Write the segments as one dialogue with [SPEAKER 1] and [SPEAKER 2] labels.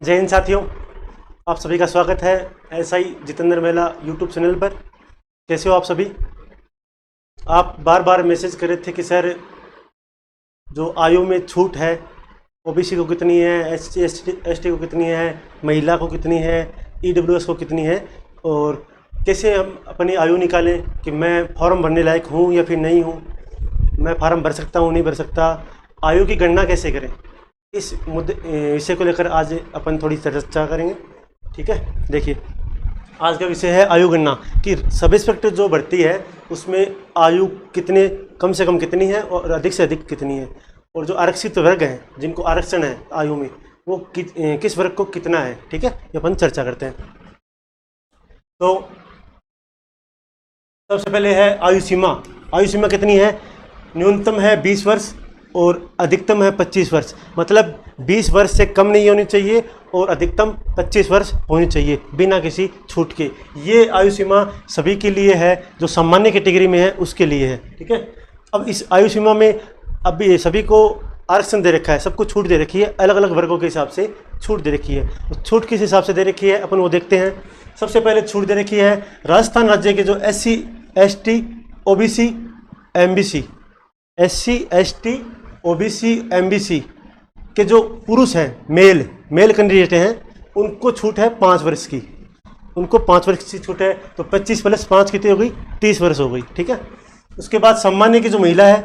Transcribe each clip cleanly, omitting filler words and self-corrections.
[SPEAKER 1] जय हिंद साथियों, आप सभी का स्वागत है SI Jitendra Mehla YouTube channel पर। कैसे हो आप सभी? आप बार बार मैसेज कर रहे थे कि सर जो आयु में छूट है ओबीसी को कितनी है, एसटी को कितनी है, महिला को कितनी है, ईडब्ल्यूएस को कितनी है, और कैसे हम अपनी आयु निकालें कि मैं फॉर्म भरने लायक हूँ या फिर नहीं हूँ, मैं फॉर्म भर सकता हूँ नहीं भर सकता, आयु की गणना कैसे करें। इस मुद्दे विषय को लेकर आज अपन थोड़ी चर्चा करेंगे। ठीक है, देखिए आज का विषय है आयु गणना कि सब इंस्पेक्टर जो भर्ती है उसमें आयु कितने कम से कम कितनी है और अधिक से अधिक कितनी है, और जो आरक्षित वर्ग हैं जिनको आरक्षण है आयु में वो किस वर्ग को कितना है। ठीक है, ये अपन चर्चा करते हैं। तो सबसे पहले है आयु सीमा। आयु सीमा कितनी है? न्यूनतम है 20 वर्ष और अधिकतम है 25 वर्ष। मतलब 20 वर्ष से कम नहीं होनी चाहिए और अधिकतम 25 वर्ष होनी चाहिए बिना किसी छूट के। ये आयु सीमा सभी के लिए है, जो सामान्य कैटेगरी में है उसके लिए है। ठीक है, अब इस आयु सीमा में अभी सभी को आरक्षण दे रखा है, सबको छूट दे रखी है, अलग अलग वर्गों के हिसाब से छूट दे रखी है। तो छूट किस हिसाब से दे रखी है अपन वो देखते हैं। सबसे पहले छूट दे रखी है राजस्थान राज्य के जो SC ST OBC MBC, SC ST OBC MBC के जो पुरुष हैं, मेल कैंडिडेट हैं, उनको छूट है 5 वर्ष की। उनको 5 वर्ष की छूट है, तो 25 + 5 कितनी हो गई? 30 वर्ष हो गई। ठीक है, उसके बाद सामान्य की जो महिला है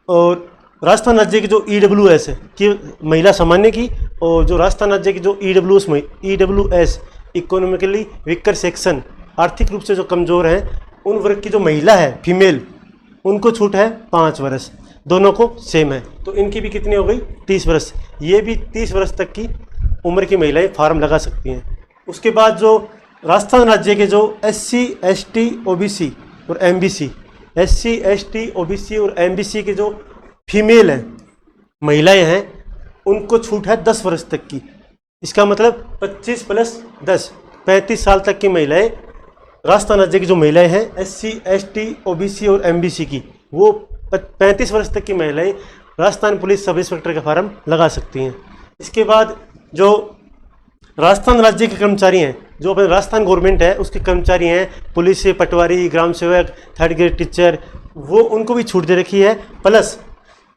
[SPEAKER 1] और राजस्थान राज्य की जो EWS है कि महिला सामान्य की, और जो राजस्थान राज्य की जो EWS इकोनॉमिकली वीकर सेक्शन, आर्थिक रूप से जो कमज़ोर हैं, उन वर्ग की जो महिला है फीमेल, उनको छूट है 5 वर्ष। दोनों को सेम है, तो इनकी भी कितनी हो गई? 30 वर्ष। ये भी 30 वर्ष तक की उम्र की महिलाएं फार्म लगा सकती हैं। उसके बाद जो राजस्थान राज्य के जो SC ST OBC और MBC, SC ST OBC और MBC के जो फीमेल हैं, महिलाएं हैं, उनको छूट है 10 वर्ष तक की। इसका मतलब 25 + 10 35 साल तक की महिलाएं, राजस्थान राज्य की जो महिलाएं हैं SC ST OBC और MBC की, वो 35 वर्ष तक की महिलाएं राजस्थान पुलिस सब इंस्पेक्टर का फार्म लगा सकती हैं। इसके बाद जो राजस्थान राज्य के कर्मचारी हैं, जो अपने राजस्थान गवर्नमेंट है उसके कर्मचारी हैं, पुलिस, पटवारी, ग्राम सेवक, 3rd ग्रेड टीचर, वो उनको भी छूट दे रखी है। प्लस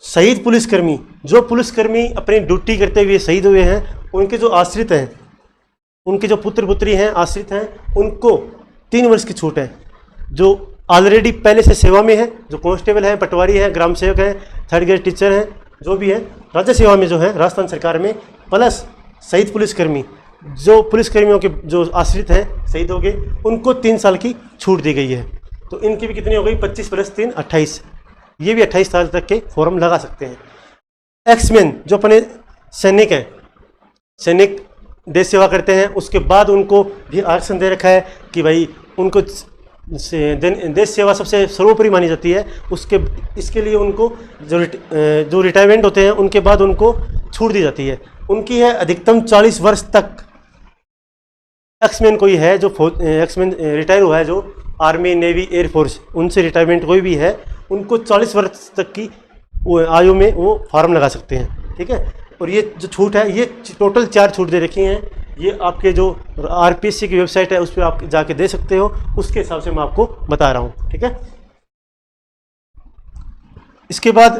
[SPEAKER 1] शहीद पुलिसकर्मी, जो पुलिसकर्मी अपनी ड्यूटी करते हुए शहीद हुए हैं, उनके जो आश्रित हैं, उनके जो पुत्र पुत्री हैं आश्रित हैं, उनको 3 वर्ष की छूट है। जो ऑलरेडी पहले से सेवा में है, जो कांस्टेबल है, पटवारी है, ग्राम सेवक है, 3rd ग्रेड टीचर हैं, जो भी है राज्य सेवा में जो है राजस्थान सरकार में, प्लस शहीद पुलिसकर्मी, जो पुलिसकर्मियों के जो आश्रित हैं शहीद हो गए, उनको 3 साल की छूट दी गई है। तो इनकी भी कितनी हो गई? 25 + 3 28। ये भी 28 साल तक के फॉर्म लगा सकते हैं। एक्समैन, जो अपने सैनिक हैं, सैनिक देश सेवा करते हैं, उसके बाद उनको भी आरक्षण दे रखा है कि भाई उनको देश सेवा सबसे सर्वोपरि मानी जाती है। इसके लिए उनको जो रिटायरमेंट होते हैं उनके बाद उनको छूट दी जाती है। उनकी है अधिकतम 40 वर्ष तक। एक्समैन कोई है जो एक्समैन रिटायर हुआ है, जो आर्मी, नेवी, एयरफोर्स, उनसे रिटायरमेंट कोई भी है, उनको 40 वर्ष तक की आयु में वो फार्म लगा सकते हैं। ठीक है, और ये जो छूट है, ये टोटल 4 छूट दे रखी हैं। ये आपके जो RPSC की वेबसाइट है उस पर आप जाके दे सकते हो, उसके हिसाब से मैं आपको बता रहा हूँ। ठीक है, इसके बाद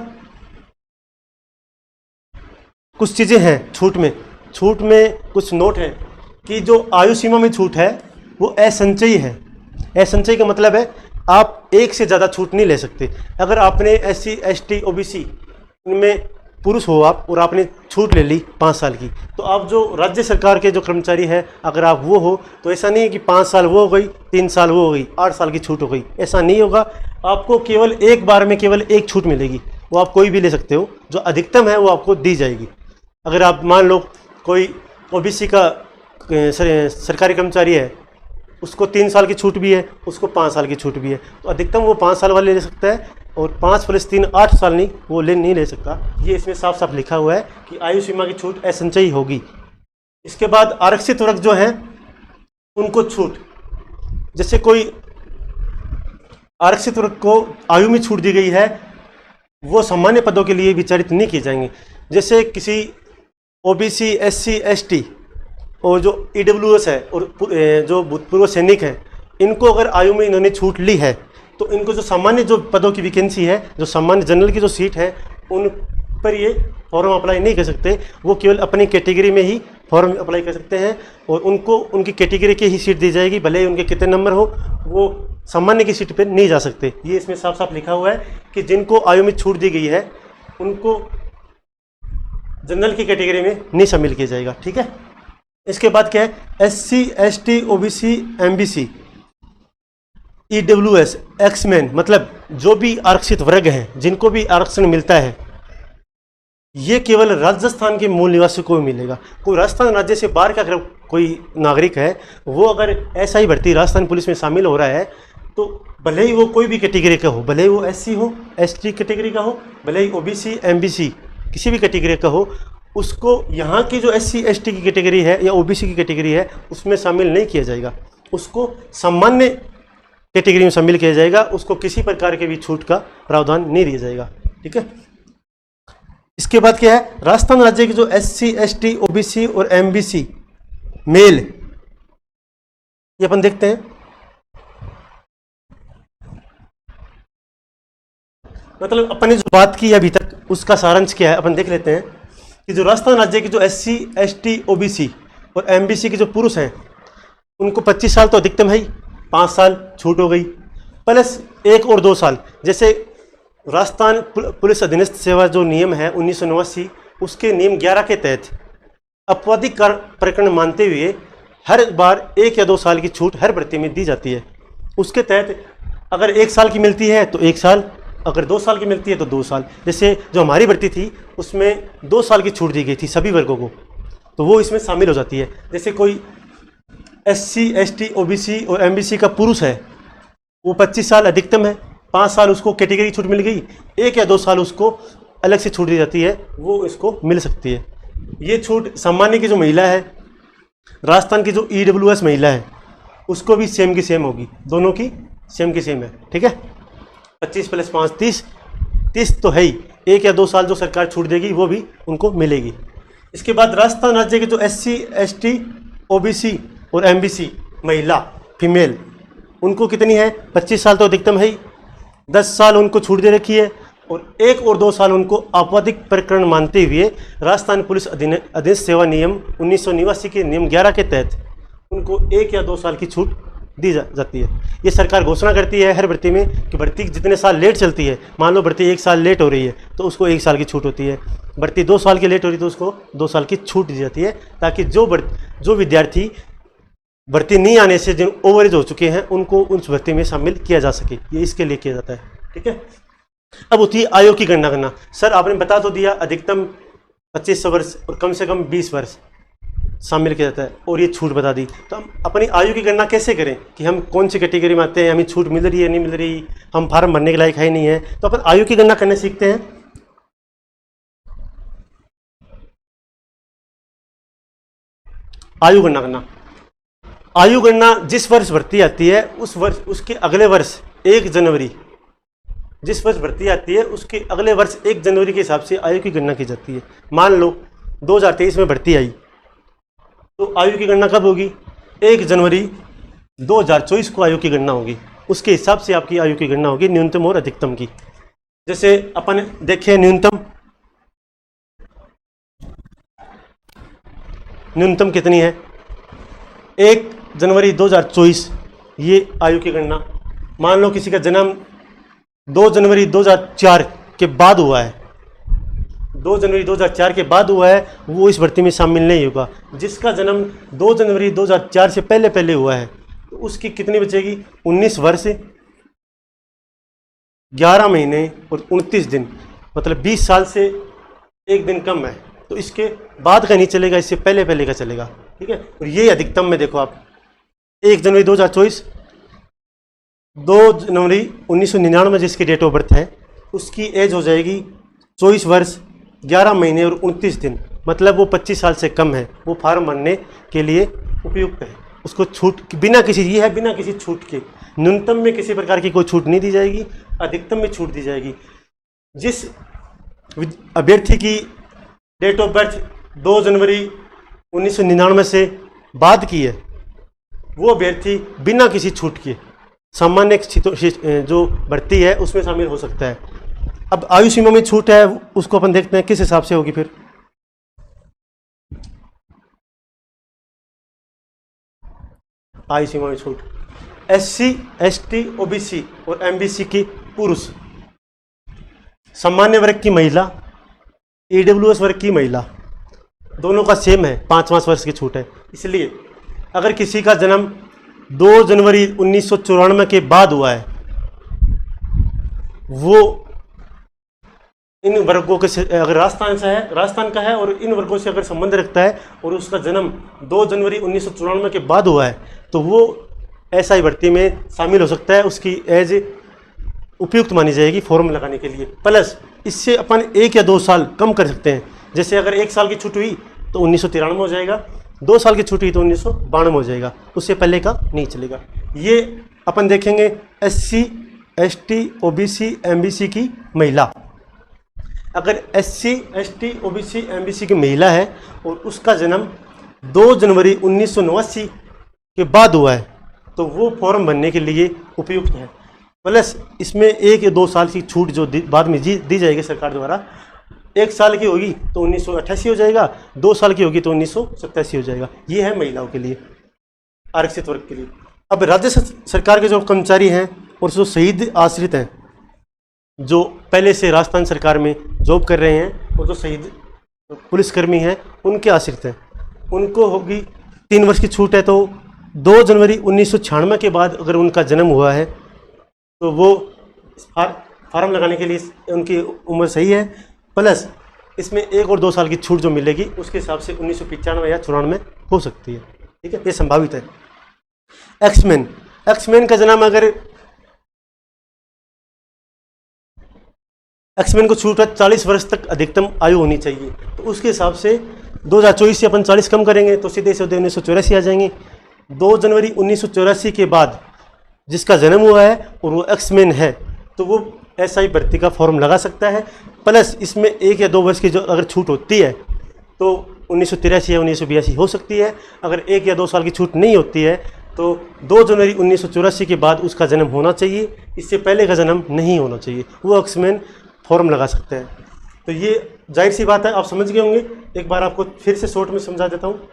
[SPEAKER 1] कुछ चीज़ें हैं छूट में कुछ नोट है कि जो आयु सीमा में छूट है वो असंचयी है। असंचयी का मतलब है आप एक से ज़्यादा छूट नहीं ले सकते। अगर आपने SC ST OBC इनमें पुरुष हो आप और आपने छूट ले ली 5 साल की, तो आप जो राज्य सरकार के जो कर्मचारी है, अगर आप वो हो, तो ऐसा नहीं है कि 5 साल वो हो गई, 3 साल वो हो गई, 8 साल की छूट हो गई, ऐसा नहीं होगा। आपको केवल एक बार में केवल एक छूट मिलेगी, वो आप कोई भी ले सकते हो, जो अधिकतम है वो आपको दी जाएगी। अगर आप मान लो कोई OBC का सरकारी कर्मचारी है, उसको 3 साल की छूट भी है, उसको 5 साल की छूट भी है, तो अधिकतम वो 5 साल वाले ले सकता है, और 5 + 3 8 साल नहीं, वो नहीं ले सकता। ये इसमें साफ साफ लिखा हुआ है कि आयु सीमा की छूट असंचयी होगी। इसके बाद आरक्षित वर्ग जो है उनको छूट, जैसे कोई आरक्षित वर्ग को आयु में छूट दी गई है, वो सामान्य पदों के लिए विचारित नहीं किए जाएंगे। जैसे किसी OBC SC ST और जो EWS है और जो भूतपूर्व सैनिक हैं, इनको अगर आयु में इन्होंने छूट ली है तो इनको जो सामान्य जो पदों की वैकेंसी है, जो सामान्य जनरल की जो सीट है, उन पर ये फॉर्म अप्लाई नहीं कर सकते। वो केवल अपनी कैटेगरी में ही फॉर्म अप्लाई कर सकते हैं और उनको उनकी कैटेगरी की ही सीट दी जाएगी, भले ही उनके कितने नंबर हो, वो सामान्य की सीट पर नहीं जा सकते। ये इसमें साफ साफ लिखा हुआ है कि जिनको आयु में छूट दी गई है उनको जनरल की कैटेगरी में नहीं शामिल किया जाएगा। ठीक है। इसके बाद क्या है, SC ST OBC MBC EWS exman, मतलब जो भी आरक्षित वर्ग हैं, जिनको भी आरक्षण मिलता है, ये केवल राजस्थान के मूल निवासियों को मिलेगा। कोई राजस्थान राज्य से बाहर का अगर कोई नागरिक है, वो अगर ऐसा ही भर्ती राजस्थान पुलिस में शामिल हो रहा है, तो भले ही वो कोई भी कैटेगरी का हो, भले ही वो SC हो, ST कैटेगरी का हो, भले ही OBC MBC किसी भी कैटेगरी का हो, उसको यहाँ की जो SC ST की कैटेगरी है या OBC की कैटेगरी है उसमें शामिल नहीं किया जाएगा। उसको सामान्य कैटेगरी में शामिल किया जाएगा। उसको किसी प्रकार के भी छूट का प्रावधान नहीं दिया जाएगा। ठीक है। इसके बाद क्या है, राजस्थान राज्य के जो SC ST OBC और MBC मेल, ये अपन देखते हैं। मतलब अपन ने जो बात की अभी तक उसका सारांश क्या है, अपन देख लेते हैं कि जो राजस्थान राज्य के जो SC ST OBC और MBC के जो पुरुष हैं, उनको 25 साल तो अधिकतम है ही, 5 साल छूट हो गई, प्लस 1 और 2 साल। जैसे राजस्थान पुलिस अधीनस्थ सेवा जो नियम है 1989, उसके नियम 11 के तहत आपराधिक प्रकरण मानते हुए हर बार 1 या 2 साल की छूट हर भर्ती में दी जाती है। उसके तहत अगर 1 साल की मिलती है तो 1 साल, अगर 2 साल की मिलती है तो 2 साल। जैसे जो हमारी भर्ती थी उसमें 2 साल की छूट दी गई थी सभी वर्गों को, तो वो इसमें शामिल हो जाती है। जैसे कोई SC ST OBC और MBC का पुरुष है, वो 25 साल अधिकतम है, 5 साल उसको कैटेगरी छूट मिल गई, 1 या 2 साल उसको अलग से छूट दी जाती है, वो इसको मिल सकती है। ये छूट सामान्य की जो महिला है, राजस्थान की जो EWS महिला है, उसको भी सेम की सेम होगी, दोनों की सेम की सेम है। ठीक है। 25 + 5 30 तो है ही, 1 या 2 साल जो सरकार छूट देगी वो भी उनको मिलेगी। इसके बाद राजस्थान राज्य के जो SC ST OBC और MBC महिला फीमेल, उनको कितनी है, 25 साल तो अधिकतम है ही, 10 साल उनको छूट दे रखी है और 1 और 2 साल उनको आपराधिक प्रकरण मानते हुए राजस्थान पुलिस अधीनस्थ सेवा नियम 1989 के नियम 11 के तहत उनको 1 या 2 साल की छूट दी जाती है। ये सरकार घोषणा करती है हर भर्ती में कि भर्ती जितने साल लेट चलती है, मान लो भर्ती 1 साल लेट हो रही है तो उसको 1 साल की छूट होती है, भर्ती 2 साल की लेट हो रही है तो उसको 2 साल की छूट दी जाती है, ताकि जो विद्यार्थी भर्ती नहीं आने से जिन ओवरेज हो चुके हैं उनको उस भर्ती में शामिल किया जा सके, ये इसके लिए किया जाता है। ठीक है। अब होती है आयु की गणना करना। सर आपने बता तो दिया अधिकतम 25 वर्ष और कम से कम 20 वर्ष शामिल किया जाता है और ये छूट बता दी, तो हम अपनी आयु की गणना कैसे करें कि हम कौन सी कैटेगरी में आते हैं, हमें छूट मिल रही है नहीं मिल रही, हम फार्म भरने के लायक है नहीं है, तो अपन आयु की गणना करने सीखते हैं। आयु गणना करना, आयु गणना जिस वर्ष भर्ती आती है उस वर्ष उसके अगले वर्ष 1 जनवरी, जिस वर्ष भर्ती आती है उसके अगले वर्ष 1 जनवरी के हिसाब से आयु की गणना की जाती है। मान लो 2023 में भर्ती आई तो आयु की गणना कब होगी, 1 जनवरी 2024 को आयु की गणना होगी, उसके हिसाब से आपकी आयु की गणना होगी न्यूनतम और अधिकतम की। जैसे अपन देखें न्यूनतम कितनी है, 1 जनवरी 2024, ये आयु की गणना। मान लो किसी का जन्म 2 जनवरी 2004 के बाद हुआ है, 2 जनवरी 2004 के बाद हुआ है, वो इस भर्ती में शामिल नहीं होगा। जिसका जन्म 2 जनवरी 2004 से पहले हुआ है तो उसकी कितनी बचेगी, 19 वर्ष 11 महीने और 29 दिन, मतलब 20 साल से 1 दिन कम है, तो इसके बाद का नहीं चलेगा, इससे पहले का चलेगा। ठीक है। और ये अधिकतम में देखो आप 1 जनवरी 2024, 2 जनवरी 1999 जिसकी डेट ऑफ बर्थ है उसकी एज हो जाएगी 24 वर्ष 11 महीने और 29 दिन, मतलब वो 25 साल से कम है, वो फार्म भरने के लिए उपयुक्त है। उसको छूट बिना किसी छूट के, न्यूनतम में किसी प्रकार की कोई छूट नहीं दी जाएगी, अधिकतम में छूट दी जाएगी। जिस अभ्यर्थी की डेट ऑफ बर्थ 2 जनवरी 1999 से बाद की है वो अभ्यर्थी बिना किसी छूट के सामान्य जो भर्ती है उसमें शामिल हो सकता है। अब आयु सीमा में छूट है उसको अपन देखते हैं किस हिसाब से होगी। फिर आयु सीमा में छूट SC ST OBC और MBC की पुरुष, सामान्य वर्ग की महिला, EWS वर्ग की महिला, दोनों का सेम है 5 वर्ष की छूट है। इसलिए अगर किसी का जन्म 2 जनवरी 1994 के बाद हुआ है वो इन वर्गों के अगर राजस्थान का है और इन वर्गों से अगर संबंध रखता है और उसका जन्म 2 जनवरी 1994 के बाद हुआ है तो वो SI भर्ती में शामिल हो सकता है, उसकी एज उपयुक्त मानी जाएगी फॉर्म लगाने के लिए। प्लस इससे अपन 1 या 2 साल कम कर सकते हैं। जैसे अगर 1 साल की छूट हुई तो 1993 हो जाएगा, 2 साल की छूट हुई तो 1992 हो जाएगा, उससे पहले का नहीं चलेगा। ये अपन देखेंगे SC ST OBC MBC की महिला। अगर SC ST OBC MBC की महिला है और उसका जन्म 2 जनवरी 1989 के बाद हुआ है तो वो फॉर्म भरने के लिए उपयुक्त है। प्लस इसमें 1 या 2 साल की छूट जो बाद में दी जाएगी सरकार द्वारा, 1 साल की होगी तो 1988 हो जाएगा, 2 साल की होगी तो 1987 हो जाएगा। ये है महिलाओं के लिए, आरक्षित वर्ग के लिए। अब राज्य सरकार के जो कर्मचारी हैं और जो शहीद आश्रित हैं, जो पहले से राजस्थान सरकार में जॉब कर रहे हैं और जो शहीद पुलिसकर्मी हैं उनके आश्रित हैं, उनको होगी 3 वर्ष की छूट है। तो 2 जनवरी 1996 के बाद अगर उनका जन्म हुआ है तो वो फार्म लगाने के लिए उनकी उम्र सही है। प्लस इसमें 1 और 2 साल की छूट जो मिलेगी उसके हिसाब से 1995 या 94 हो सकती है। ठीक है, ये संभावित है। एक्समैन का जन्म अगर एक्समैन को छूट है 40 वर्ष तक अधिकतम आयु होनी चाहिए, तो उसके हिसाब से 2024 से अपन 40 कम करेंगे तो सीधे 1984 आ जाएंगे। 2 जनवरी 1984 के बाद जिसका जन्म हुआ है और वो एक्समैन है तो वो SI भर्ती का फॉर्म लगा सकता है। प्लस इसमें 1 या 2 वर्ष की जो अगर छूट होती है तो 1983 या 1982 हो सकती है। अगर 1 या 2 साल की छूट नहीं होती है तो 2 जनवरी 1984 के बाद उसका जन्म होना चाहिए, इससे पहले का जन्म नहीं होना चाहिए, वो एक्समैन फॉर्म लगा सकते हैं। तो ये जाहिर सी बात है, आप समझ गए होंगे। एक बार आपको फिर से शॉर्ट में समझा देता हूँ।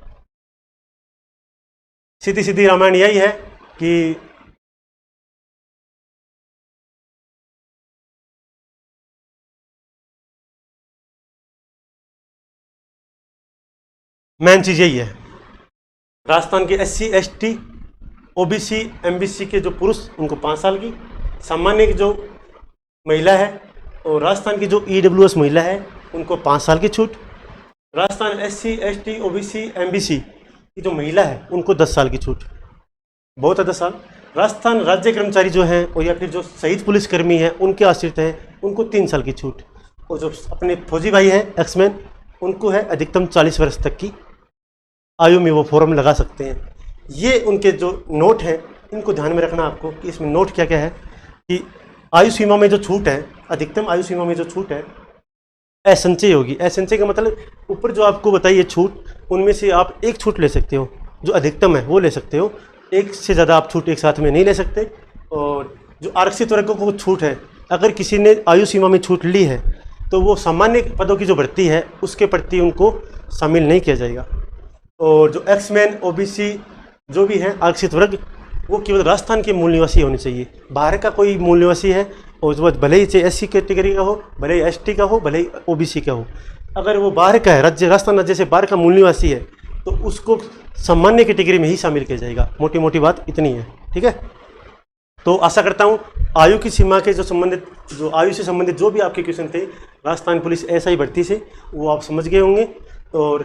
[SPEAKER 1] सीधी रामायण यही है कि मेन चीज़ यही है, राजस्थान के SC ST OBC MBC के जो पुरुष उनको 5 साल की, सामान्य की जो महिला है और राजस्थान की जो EWS महिला है उनको 5 साल की छूट। Rajasthan SC ST OBC MBC की जो महिला है उनको 10 साल की छूट, बहुत है 10 साल। राजस्थान राज्य कर्मचारी जो हैं और या फिर जो शहीद पुलिसकर्मी हैं उनके आश्रित हैं उनको 3 साल की छूट, और जो अपने फौजी भाई हैं एक्समैन उनको है अधिकतम 40 वर्ष तक की आयु में वो फॉर्म लगा सकते हैं। ये उनके जो नोट हैं इनको ध्यान में रखना आपको कि इसमें नोट क्या क्या है कि आयु सीमा में जो छूट है, अधिकतम आयु सीमा में जो छूट है असंचय होगी। असंचय का मतलब ऊपर जो आपको बताइए छूट, उनमें से आप एक छूट ले सकते हो, जो अधिकतम है वो ले सकते हो, एक से ज़्यादा आप छूट एक साथ में नहीं ले सकते। और जो आरक्षित वर्गों को छूट है, अगर किसी ने आयु सीमा में छूट ली है तो वो सामान्य पदों की जो भर्ती है उसके प्रति उनको शामिल नहीं किया जाएगा। और जो एक्समैन OBC जो भी हैं आरक्षित वर्ग, वो केवल राजस्थान के मूल निवासी होने चाहिए। बाहर का कोई मूल निवासी है और जो भले ही SC कैटेगरी का हो, भले ही ST का हो, भले ही OBC का हो, अगर वो बाहर का है, राजस्थान राज्य से बाहर का मूल निवासी है तो उसको सामान्य कैटेगरी में ही शामिल किया जाएगा। मोटी मोटी बात इतनी है। ठीक है, तो आशा करता हूँ आयु की सीमा के जो आयु से संबंधित जो भी आपके क्वेश्चन थे राजस्थान पुलिस SI भर्ती से, वो आप समझ गए होंगे। और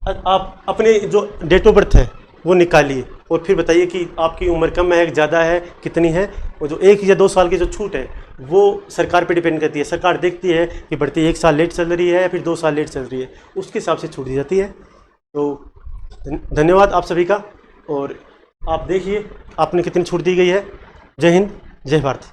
[SPEAKER 1] आप अपने जो डेट ऑफ बर्थ है वो निकालिए और फिर बताइए कि आपकी उम्र कम है, ज़्यादा है, कितनी है। और जो 1 या 2 साल की जो छूट है वो सरकार पे डिपेंड करती है। सरकार देखती है कि भर्ती 1 साल लेट चल रही है या फिर 2 साल लेट चल रही है, उसके हिसाब से छूट दी जाती है। तो धन्यवाद आप सभी का, और आप देखिए आपने कितनी छूट दी गई है। जय हिंद, जय भारत।